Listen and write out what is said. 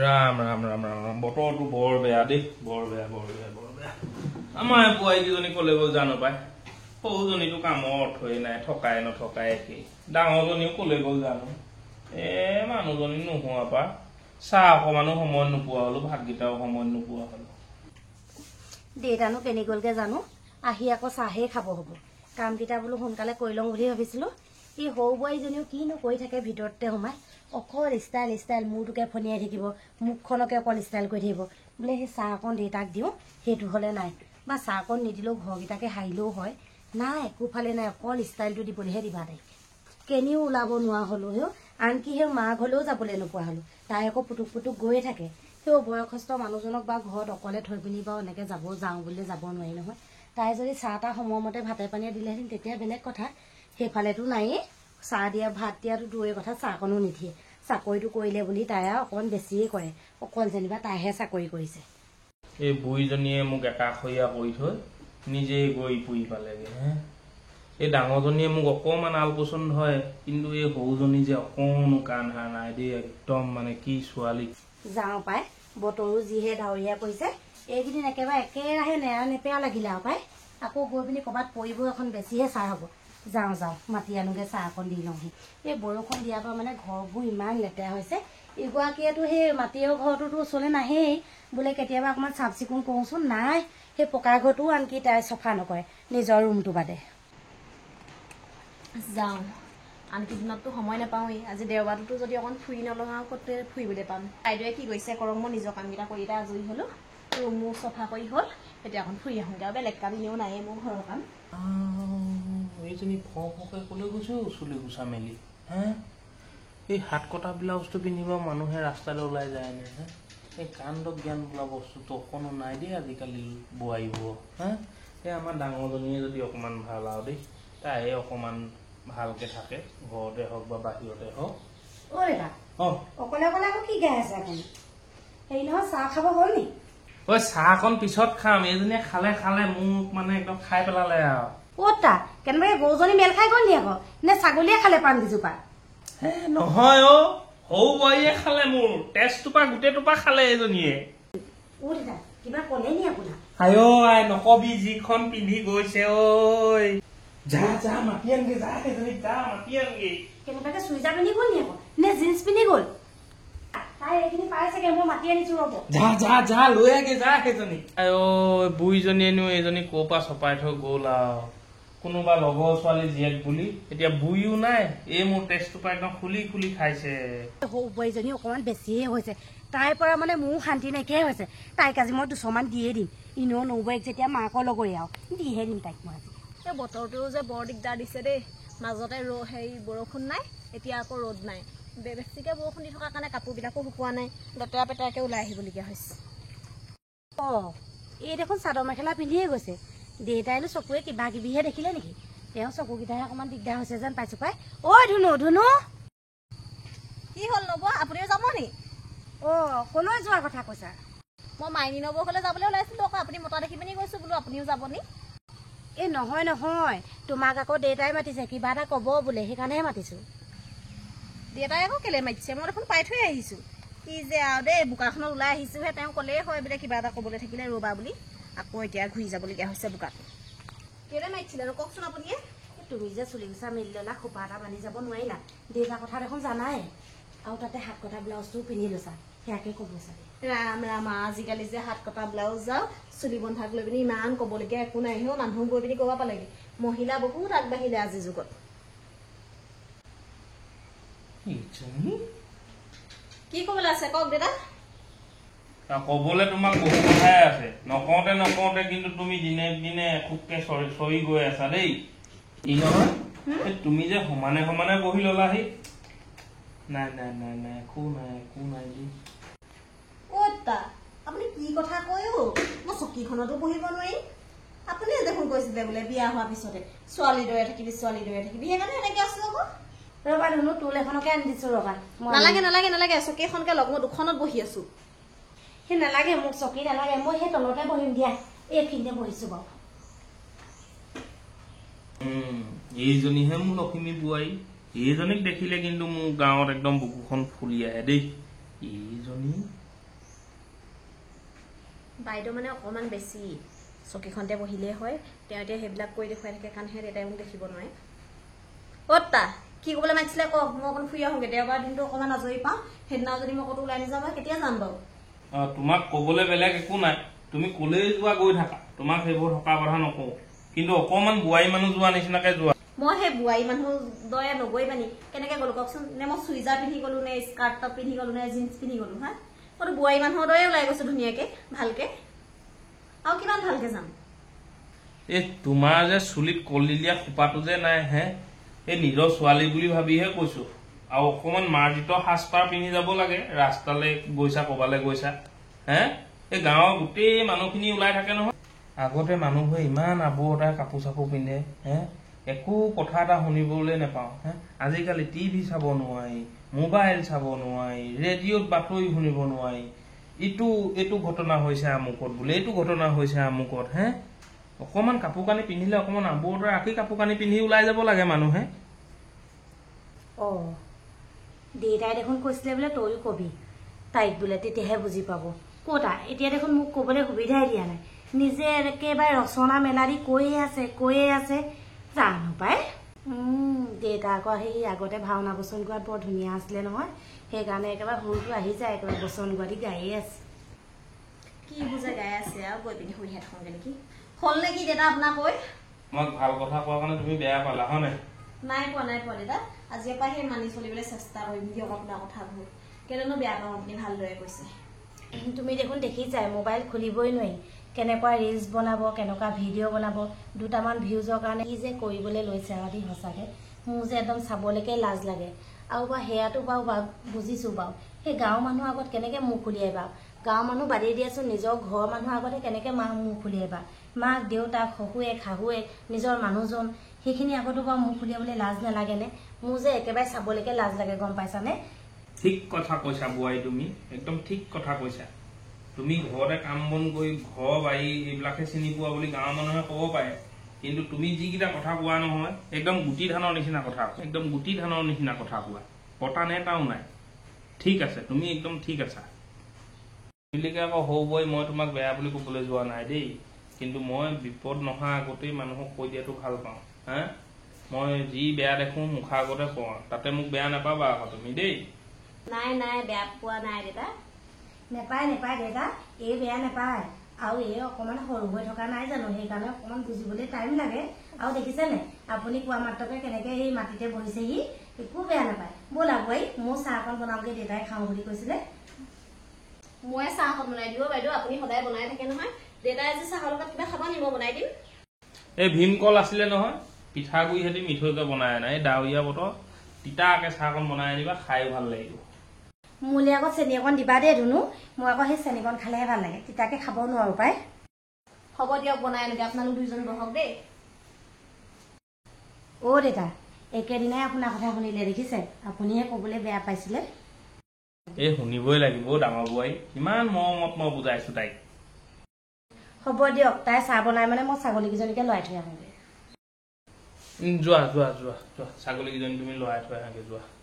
ৰাম ৰাম ৰাম ৰাম বতৰটো বৰ বেয়া দেই বৰ বেয়া আমাৰ বোৱাৰীকেইজনী কলে গ'ল জানো পাই সৰুজনীটো কামৰ অৰ্থই নাই থকাই নথকাই একেই ডাঙৰজনীও কলে গ'ল জানো মানুহজনী নোহোৱা পা চাহ অকমানো সময় নোপোৱা হলো ভাতকেইটাও সময় নোপোৱা হলো দেউতানো কেনি গ'লগে জানো আহি আকৌ চাহে খাব হ'ব কামকেইটা বোলো সোনকালে কৰি লওঁ বুলি ভাবিছিলো এই সৰু বোৱাৰীজনীও কিনো কৰি থাকে ভিতৰতে সোমাই অকল ষ্টাইল মূৰটোকে ফনিয়াই থাকিব মুখখনকে অকল ষ্টাইল কৰি থাকিব বোলে সেই চাহ অকণ দেউতাক দিওঁ সেইটো হ'লে নাই বা চাহ অকণ নিদিলেও ঘৰকেইটাকে হাৰিলেও হয় নাই একোফালে নাই অকল ষ্টাইলটো দিবলৈহে দিবা তাইক কেনিও ওলাব নোৱাৰা হলো হেও আনকি সেই মা ঘৰলৈও যাবলৈ নোপোৱা হলো তাই আকৌ পুটুক গৈয়ে থাকে সেই বয়সস্থ মানুহজনক বা ঘৰত অকলে থৈ পিনি বাৰু এনেকৈ যাওঁ বুলি যাব নোৱাৰি নহয় তাই যদি চাহ তাহ সময়মতে ভাতে পানীয়ে দিলেহেঁতেন তেতিয়া বেলেগ কথা সেইফালেতো নায়েই চাহ দিয়া ভাত দিয়াটো দূৰৰে কথা চাহকণো নিদিয়ে চাকৰিটো কৰিলে বুলি তাই আৰু অকণমান বেছিয়ে কৰে অকল যেনিবা তাইহে চাকৰি কৰিছে এই বুঢ়ীজনীয়ে মোক একাষৰীয়া কৰি থৈ নিজে গৈ পুৰি পালেগে এই ডাঙৰজনীয়ে মোক অকণমান আলপচন্দ হয় কিন্তু এই সৰুজনী যে অকণো কাণ হাৰ নাই দেই একদম মানে কি ছোৱালী যাওঁ পাই বতৰো যিহে ডাৱৰীয়া কৰিছে এইকেইদিন একেবাৰে একেৰাহে নেৰা নেপেৰা লাগিলে আৰু পাই আকৌ গৈ পিনি ক'ৰবাত পৰিব এখন বেছিহে চাহ হ'ব যাওঁ মাতি আনোগে চাহ অকণ দি লওঁহি এই বৰষুণ দিয়াৰ পৰা মানে ঘৰবোৰ ইমান লেতেৰা হৈছে ইগৰাকীয়েতো সেই মাটিৰ ঘৰটোতো ওচৰলৈ নাহেই বোলে কেতিয়াবা অকণমান চাফ চিকুণ কৰোঁচোন নাই সেই পকা ঘৰটোও আনকি তাই চফা নকৰে নিজৰ ৰুমটো বাদে যাওঁ আনকি দিনততো সময় নাপাওঁৱেই আজি দেওবাৰটোতো যদি অকণ ফুৰি নলওঁ আৰু ক'তে ফুৰিবলৈ পাম বাইদেৱে কি কৈছে কৰক মই নিজৰ কামকেইটা কৰি এটা আজৰি হ'লোঁ ৰুমো চফা কৰি হ'ল এতিয়া অকণ ফুৰি আহোঁগৈ আৰু বেলেগ কাম এনেও নায়েই মোৰ ঘৰৰ কাম এইজনী ফকে কলৈ গৈছো চুলি গুচা মেলি এই হাত কটা ব্লাউজটো পিন্ধিব মানুহে ৰাস্তালৈ ওলাই যায় নে এই কাণ্ড জ্ঞান বোলা বস্তুটো অকণো নাই দেই আজিকালি বোৱাৰীবোৰ এই আমাৰ ডাঙৰজনীয়ে যদি অকণমান ভাল আৰু দেই তাই অকণমান ভালকে থাকে ঘৰতে হওক বা বাহিৰতে হওক অকলে আকৌ কি গাই আছে আপুনি হেৰি নহয় চাহ খাব হ'ল নি ঐ চাহকণ পিছত খাম এইজনীয়ে খালে মোক মানে একদম খাই পেলালে আৰু ক'তা কেনেবাকে গৰুজনী মেল খাই গ'ল নি আকৌ নে ছাগলীয়ে খালে পাণ কেইজোপা নহয় সৰু বোৱাৰীয়ে খালে মোৰ তেজটোপা গোটেইটোপা খালে এইজনীয়ে কিবা ক'লে নি আপোনাৰ আই নকবি যিখন পিন্ধি গৈছে ঐ যা মাতি আনগে যা সেইজনীক যা মাতি আনগে কেনেবাকে চুইজাৰ পিন্ধি গ'ল নি আকৌ নে জিন্স পিন্ধি গ'ল তাই এইখিনি পাই চাগে মই মাতি আনিছো ৰ'ব যা লৈ আগে যা সেইজনী বুঢ়ীজনীয়েনো এইজনী ক'ৰ পৰা চপাই থৈ গ'ল আৰু কোনোবা লগৰ ছোৱালী জীয়েক বুলি এতিয়া বুঢ়ীও নাই এই মোৰ তেজটোপা একদম খুলি খাইছে সৰু বোৱাৰীজনী অকণমান বেছিয়ে হৈছে তাইৰ পৰা মানে মোৰ শান্তি নাইকিয়াই হৈছে তাইক আজি মই 200 মান দিয়ে দিম ইনেও নবৌৱেক যেতিয়া মাকৰ লগৰী আৰু দিহে দিম তাইক মই আজি এই বতৰটোও যে বৰ দিগদাৰ দিছে দেই মাজতে বৰষুণ নাই এতিয়া আকৌ ৰ'দ নাই বেছিকৈ বৰষুণ দি থকাৰ কাৰণে কাপোৰবিলাকো শুকোৱা নাই লেতেৰা পেতেৰাকৈ ওলাই আহিবলগীয়া হৈছে এই দেখোন চাদৰ মেখেলা পিন্ধিয়ে গৈছে দেউতাইনো চকুৱে কিবা কিবিহে দেখিলে নেকি তেওঁ চকুকেইটাহে অকণমান দিগদাৰ হৈছে যেন পাইছো পাই ধুনু কি হ'ল নবৌ আপুনিও যাব নি কলৈ যোৱাৰ কথা কৈছা মই মাইনী নবৌ ঘৰলৈ যাবলৈ ওলাইছিলো আকৌ আপুনি মতা দেখি পিনি গৈছো বোলো আপুনিও যাব নি এই নহয় তোমাক আকৌ দেউতাই মাতিছে কিবা এটা ক'ব বোলে সেইকাৰণেহে মাতিছো দেউতাই আকৌ কেলে মাতিছে মই দেখোন পাই থৈ আহিছো কি যে আৰু দেই বোকাখনত ওলাই আহিছোহে তেওঁ ক'লেই হয় বোলে কিবা এটা ক'বলৈ থাকিলে ৰ'বা বুলি আকৌ এতিয়া ঘূৰি যাবলগীয়া হৈছে বোকাত কেলে মাতিছিলে আৰু কওকচোন আপুনিয়ে তুমি যে চুলি গুচা মেলি ল'লা খোপা এটা বান্ধি যাব নোৱাৰিলা দেউতাৰ কথা দেখোন জানাই আৰু তাতে হাত কটা ব্লাউজটোও পিন্ধি লৈছা সেয়াকে ক'ব চাগে ৰাম আজিকালি যে হাত কটা ব্লাউজ যাওঁ চুলি বন্ধাক লৈ পিনি ইমান ক'বলগীয়া একো নাই মানুহ গৈ পিনি ক'ব পালেগে মহিলা বহুত আগবাঢ়িলে আজিৰ যুগত কি ক'বলৈ আছে কওক দেউতা ক'বলৈ তোমাক বহু কথাই আছে নকওঁতে কিন্তু তুমি দিনে খুবকে চৰি গৈ আছা দেই কি নহয় তুমি যে সমানে বহি ললাহি নাই একো নাই দেই আপুনি কি কথা কয় মই চকীখনতো বহিব নোৱাৰিম আপুনি দেখোন কৈছিলে বোলে বিয়া হোৱাৰ পিছতে ছোৱালীৰ দৰে থাকিবি সেইকাৰণে এনেকে আছো আকৌ ৰবা ধুনু টুল এখনকে আনি দিছো ৰবা নালাগে চকী এখনকে লগ মই দুখনত বহি আছো সেই নালাগে মোক চকী নালাগে মই সেই তলতে বহিম দিয়া এইখিনিতে বহিছো বাৰু এইজনীহে মোৰ লখিমী বোৱাৰী এইজনীক দেখিলে কিন্তু মোৰ গাঁৱত একদম বুকুখন ফুলি আহে দেই বাইদেউ মানে অকণমান বেছি চকীখনতে বহিলেই হয় তেওঁ এতিয়া সেইবিলাক কৰি দেখুৱাই থাকে কাৰণেহে দেউতাই মোক দেখিব নোৱাৰে অত্তা কি ক'বলৈ মাতিছিলে কওক মই অকণ ফুৰি আহোঁগৈ দেওবাৰ দিনটো অকণমান আজৰি পাওঁ সেইদিনাও যদি মই ক'তো ওলাই নাযাওঁ বা কেতিয়া যাম বাৰু তোমাক ক'বলৈ বেলেগ একো নাই তুমি ক'লেই যোৱা গৈ থাকা তোমাক সেইবোৰ থকা কথা নকওঁ কিন্তু অকণমান বোৱাৰী মানুহ যোৱা নিচিনাকে যোৱা মই সেই বোৱাৰী মানুহ দৰে নগৈ পানি কেনেকৈ গ'লো কওকচোন নে মই চুইজাৰ পিন্ধি গ'লো নে স্কাৰ্ট টপ পিন্ধি গ'লো নে জিন্স পিন্ধি গ'লো হা মইতো বোৱাৰী মানুহৰ দৰে ওলাই গৈছোঁ ধুনীয়াকৈ ভালকৈ আৰু কিমান ভালকৈ যাম এই তোমাৰ যে চুলিত কলদিলীয়া খোপাটো যে নাই হে এই নিজৰ ছোৱালী বুলি ভাবিহে কৈছো আৰু অকণমান মাৰ্জিত সাজপাৰ পিন্ধি যাব লাগে ৰাস্তালৈ গৈছা ক'বালৈ গৈছা হে এই গাঁৱৰ গোটেই মানুহখিনি ওলাই থাকে নহয় আগতে মানুহে ইমান আৱৰতাই কাপোৰ চাপোৰ পিন্ধে হে একো কথা এটা শুনিবলৈ নাপাওঁ হে আজিকালি টিভি চাব নোৱাৰি মোবাইল চাব নোৱাৰি ৰেডিঅ'ত বাতৰি শুনিব নোৱাৰি এইটো ঘটনা হৈছে আমুকত বোলে এইটো ঘটনা হৈছে আমুকত হে অকণমান কাপোৰ কানি পিন্ধিলে অকণমান আৱৰতাই ৰাখি কাপোৰ কানি পিন্ধি ওলাই যাব লাগে মানুহে অঁ দেউতাই দেখোন কৈছিলে বোলে তয়ো কবি তাইক বোলে তেতিয়াহে বুজি পাব ক'তা এতিয়া দেখোন মোক ক'বলৈ সুবিধাই দিয়া নাই নিজে একেবাৰে ৰচনা মেলা দি কৈয়ে আছে জানো পাই দেউতা আকৌ সেই আগতে ভাওনা বচন গোৱাত বৰ ধুনীয়া আছিলে নহয় সেইকাৰণে একেবাৰে সুৰটো আহি যায় একেবাৰে বচন গোৱা দি গায়ে আছে কি বুজে গাই আছে আৰু গৈ পিনি শুইহে থাকোঁগৈ নেকি হ'ল নেকি দেউতা আপোনাক কৈ মই ভাল কথা কোৱাৰ কাৰণে তুমি বেয়া পালা হয়নে নাই পোৱা দেউতা আজিৰ পৰা সেই মানি চলিবলৈ চেষ্টা কৰিম দিয়ক আপোনাৰ কথাবোৰ কেলেনো বেয়া পাওঁ আপুনি ভালদৰে কৈছে তুমি দেখোন দেখিছাই মোবাইল খুলিবই নোৱাৰি কেনেকুৱা ৰিলছ বনাব কেনেকুৱা ভিডিঅ' বনাব দুটামান ভিউজৰ কাৰণে কি যে কৰিবলৈ লৈছে আৰু সঁচাকৈ মোৰ যে একদম চাবলৈকে লাজ লাগে আৰু বা সেয়াটো বাৰু বুজিছোঁ বাৰু সেই গাঁৱৰ মানুহৰ আগত কেনেকৈ মুখ উলিয়াইবা গাঁৱৰ মানুহ বাদেই দিয়াচোন নিজৰ ঘৰৰ মানুহৰ আগতে কেনেকৈ মুখ উলিয়াইবা মাক দেউতাক শহুৱেক শাহুৱেক নিজৰ মানুহজন সেইখিনি আগতো বাৰু মুখ উলিয়াবলৈ লাজ নালাগেনে মোৰ যে একেবাৰে চাবলৈকে লাজ লাগে গম পাইছানে ঠিক কথা কৈছা বোৱাৰী তুমি একদম ঠিক কথা কৈছা তুমি ঘৰতে কাম বন কৰি ঘৰ বাৰী এইবিলাকে চিনি পোৱা বুলি গাঁৱৰ মানুহে ক'ব পাৰে কিন্তু তুমি যিকেইটা কথা কোৱা নহয় একদম গুটি ধানৰ নিচিনা কথা একদম গুটি ধানৰ নিচিনা কথা কোৱা পতান এটাও নাই ঠিক আছে তুমি একদম ঠিক আছা বুলিকে আকৌ সৌ বৈ মই তোমাক বেয়া বুলি ক'বলৈ যোৱা নাই দেই কিন্তু মই বিপদ নহা আগতেই মানুহক কৈ দিয়াটো ভাল পাওঁ হা মই যি বেয়া দেখোঁ মুখৰ আগতে কওঁ তাতে মোক বেয়া নাপাবা আকৌ তুমি দেই নাই বেয়া পোৱা নাই দেউতা নেপায় দেউতা এই বেয়া নেপায় আৰু এই অকণমান সৰু হৈ থকা নাই জানো সেইকাৰণে অকণমান বুজিবলৈ টাইম লাগে আৰু দেখিছেনে আপুনি কোৱা মাত্ৰকে কেনেকৈ সেই মাটিতে বহিছেহি একো বেয়া নাপায় ব'লা বোৱাৰী মোৰ চাহ অকণ বনাবলৈ দেউতাই খাওঁ বুলি কৈছিলে মই চাহ অকণ বনাই দিব বাইদেউ আপুনি সদায় বনাই থাকে নহয় দেউতাই আজি চাহৰ লগত কিবা খাব নিব বনাই দিম এই ভীমকল আছিলে নহয় পিঠাগুড়ি সৈতে মিঠৈকে বনাই আনা এই ডাৱৰীয়া বতৰ তিতাকে চাহ অকণ বনাই আনিবা খাই ভাল লাগিব মোলৈ আকৌ চেনি অকণ দিবা দেই ধুনু মই আকৌ সেই চেনিকণ খালেহে ভাল লাগে তিতাকে খাব নোৱাৰো পাই হ'ব দিয়ক বনাই আনোগৈ আপোনালোক দুইজন বহক দেই অ' দেউতা একেদিনাই আপোনাৰ কথা শুনিলে দেখিছে আপুনিহে ক'বলৈ বেয়া পাইছিলে এই শুনিবই লাগিব ডাঙৰ বোৱাৰী কিমান মৰমত মই বুজাইছো তাইক হ'ব দিয়ক তাই চাহ বনাই মানে মই ছাগলীকেইজনীকে লৰাই থৈ আহোঁগৈ যোৱা ছাগলীকেইজনী তুমি লৰাই থৈ আহাগৈ যোৱা